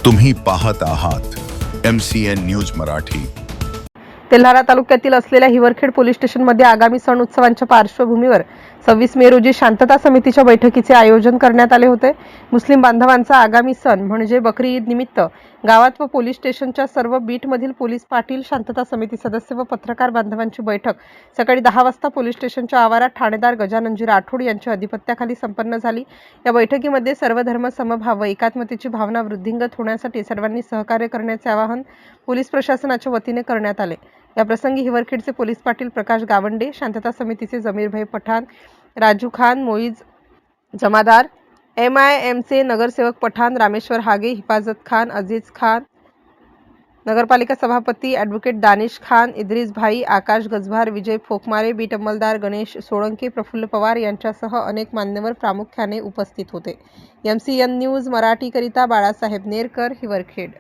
तुम्ही पाहत आहात MCN न्यूज मराठी। तेल्हारा तालुक्यातील असलेल्या हिवरखेड पोलीस स्टेशनमध्ये आगामी सण उत्सवांच्या पार्श्वभूमीवर 26 मे रोजी शांतता समितीच्या बैठकीचे आयोजन करण्यात आले होते। मुस्लिम बांधवांचा आगामी सण म्हणजे बकरी ईद निमित्त गावात व पोलीस स्टेशनच्या सर्व बीटमधील पोलीस पाटील, शांतता समिती सदस्य व पत्रकार बांधवांची बैठक सकाळी 10 वाजता पोलीस स्टेशनच्या आवारात ठाणेदार गजाननजी राठोड यांच्या अधिपत्याखाली संपन्न झाली। या बैठकीमध्ये सर्व धर्म समभाव व एकात्मतेची भावना वृद्धिंगत होण्यासाठी सर्वांनी सहकार्य करण्याचे आवाहन पोलीस प्रशासनाच्या वतीने करण्यात आले। या प्रसंगी हिवरखेडचे पोलीस पाटील प्रकाश गावंडे, शांतता समितीचे जमीरभाई पठाण, राजू खान, मोईज जमादार, MIMचे नगरसेवक पठाण, रामेश्वर हागे, हिफाजत खान, अजीज खान, नगरपालिका सभापती ॲडव्होकेट दानिश खान, इद्रिस भाई, आकाश गजभार, विजय फोकमारे, बीट अंमलदार गणेश सोळंके, प्रफुल्ल पवार यांच्यासह अनेक मान्यवर प्रामुख्याने उपस्थित होते। MCN न्यूज मराठी करिता बाळासाहेब नेरकर, हिवरखेड।